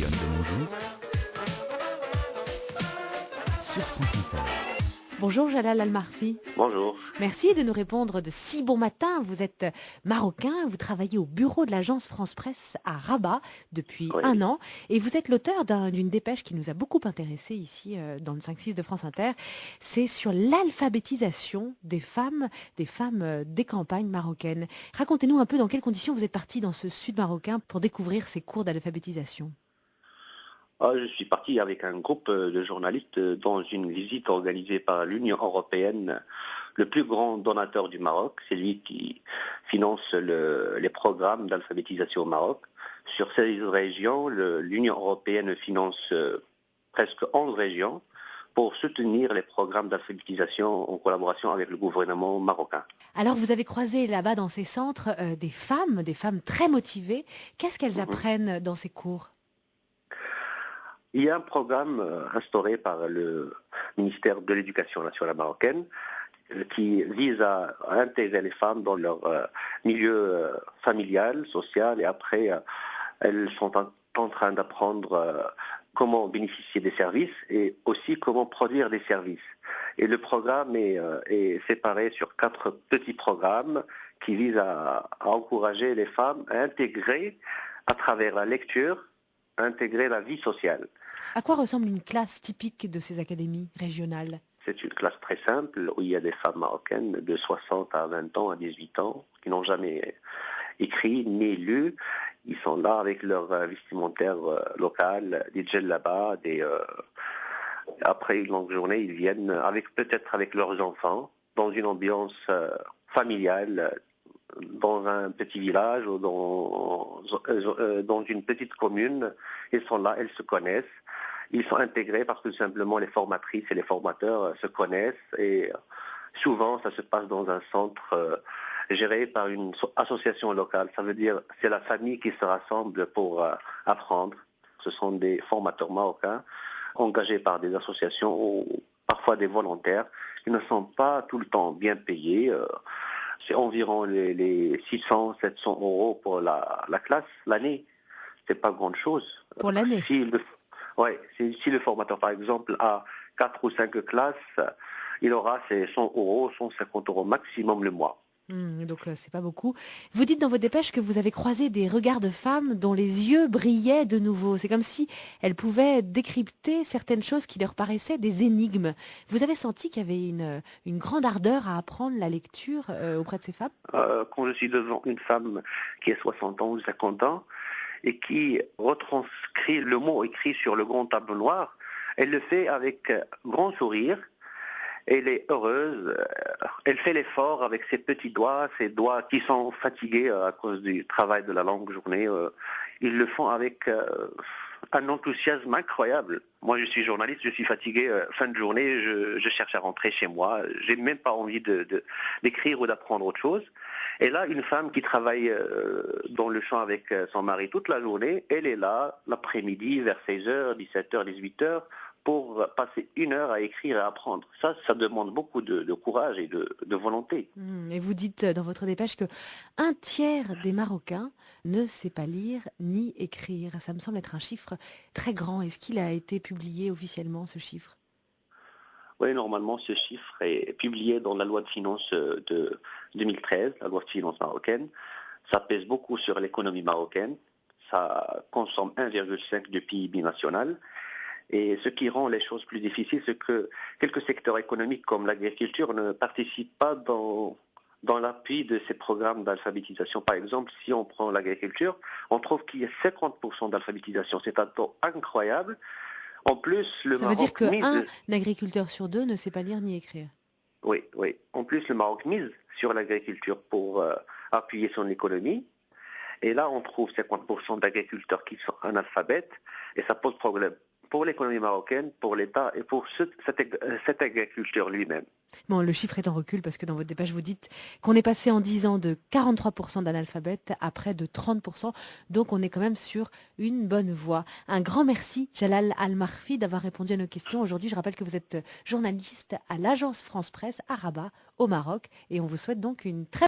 Lionne de Monjou sur France Inter. Bonjour Jalal Al-Marfi. Bonjour. Merci de nous répondre de si bon matin. Vous êtes marocain, vous travaillez au bureau de l'agence France Presse à Rabat depuis un an et vous êtes l'auteur d'une dépêche qui nous a beaucoup intéressés ici dans le 5-6 de France Inter. C'est sur l'alphabétisation des femmes des campagnes marocaines. Racontez-nous un peu dans quelles conditions vous êtes parti dans ce sud marocain pour découvrir ces cours d'alphabétisation. Je suis parti avec un groupe de journalistes dans une visite organisée par l'Union européenne, le plus grand donateur du Maroc. C'est lui qui finance les programmes d'alphabétisation au Maroc. Sur 16 régions, l'Union européenne finance presque 11 régions pour soutenir les programmes d'alphabétisation en collaboration avec le gouvernement marocain. Alors vous avez croisé là-bas dans ces centres des femmes très motivées. Qu'est-ce qu'elles apprennent dans ces cours ? Il y a un programme instauré par le ministère de l'Éducation nationale marocaine qui vise à intégrer les femmes dans leur milieu familial, social, et après elles sont en train d'apprendre comment bénéficier des services et aussi comment produire des services. Et le programme est séparé sur 4 petits programmes qui visent à encourager les femmes à intégrer à travers la lecture, intégrer la vie sociale. À quoi ressemble une classe typique de ces académies régionales ? C'est une classe très simple où il y a des femmes marocaines de 60 à 20 ans, à 18 ans, qui n'ont jamais écrit ni lu. Ils sont là avec leur vestimentaire local, des djellabas, après une longue journée, ils viennent peut-être avec leurs enfants, dans une ambiance familiale, dans un petit village ou dans une petite commune. Ils sont là, elles se connaissent. Ils sont intégrés parce que simplement les formatrices et les formateurs se connaissent et souvent ça se passe dans un centre géré par une association locale. Ça veut dire c'est la famille qui se rassemble pour apprendre. Ce sont des formateurs marocains engagés par des associations ou parfois des volontaires qui ne sont pas tout le temps bien payés. C'est environ les 600, 700 euros pour la classe l'année. C'est pas grande chose. Pour l'année. Si le formateur, par exemple, a 4 ou 5 classes, il aura ses 100 euros, 150 euros maximum le mois. Donc c'est pas beaucoup. Vous dites dans votre dépêche que vous avez croisé des regards de femmes dont les yeux brillaient de nouveau. C'est comme si elles pouvaient décrypter certaines choses qui leur paraissaient des énigmes. Vous avez senti qu'il y avait une grande ardeur à apprendre la lecture auprès de ces femmes ? Quand je suis devant une femme qui a 60 ans ou 50 ans et qui retranscrit le mot écrit sur le grand tableau noir, elle le fait avec grand sourire. Elle est heureuse, elle fait l'effort avec ses petits doigts, ses doigts qui sont fatigués à cause du travail de la longue journée. Ils le font avec un enthousiasme incroyable. Moi, je suis journaliste, je suis fatigué fin de journée, je cherche à rentrer chez moi. J'ai même pas envie d'écrire ou d'apprendre autre chose. Et là, une femme qui travaille dans le champ avec son mari toute la journée, elle est là l'après-midi vers 16h, 17h, 18h, pour passer 1 heure à écrire et à apprendre. Ça demande beaucoup de courage et de volonté. Et vous dites dans votre dépêche que 1/3 des Marocains ne sait pas lire ni écrire. Ça me semble être un chiffre très grand. Est-ce qu'il a été publié officiellement, ce chiffre ? Oui, normalement, ce chiffre est publié dans la loi de finances de 2013, la loi de finances marocaine. Ça pèse beaucoup sur l'économie marocaine. Ça consomme 1,5 du PIB national. Et ce qui rend les choses plus difficiles, c'est que quelques secteurs économiques comme l'agriculture ne participent pas dans l'appui de ces programmes d'alphabétisation. Par exemple, si on prend l'agriculture, on trouve qu'il y a 50% d'alphabétisation. C'est un taux incroyable. En plus, Ça veut dire qu'un agriculteur sur 2 ne sait pas lire ni écrire. Oui. En plus, le Maroc mise sur l'agriculture pour appuyer son économie. Et là, on trouve 50% d'agriculteurs qui sont analphabètes et ça pose problème pour l'économie marocaine, pour l'État et pour cet agriculteur lui-même. Bon, le chiffre est en recul parce que dans votre dépêche, vous dites qu'on est passé en 10 ans de 43% d'analphabètes à près de 30%. Donc, on est quand même sur une bonne voie. Un grand merci, Jalal Al-Marfi, d'avoir répondu à nos questions. Aujourd'hui, je rappelle que vous êtes journaliste à l'agence France Presse à Rabat, au Maroc. Et on vous souhaite donc une très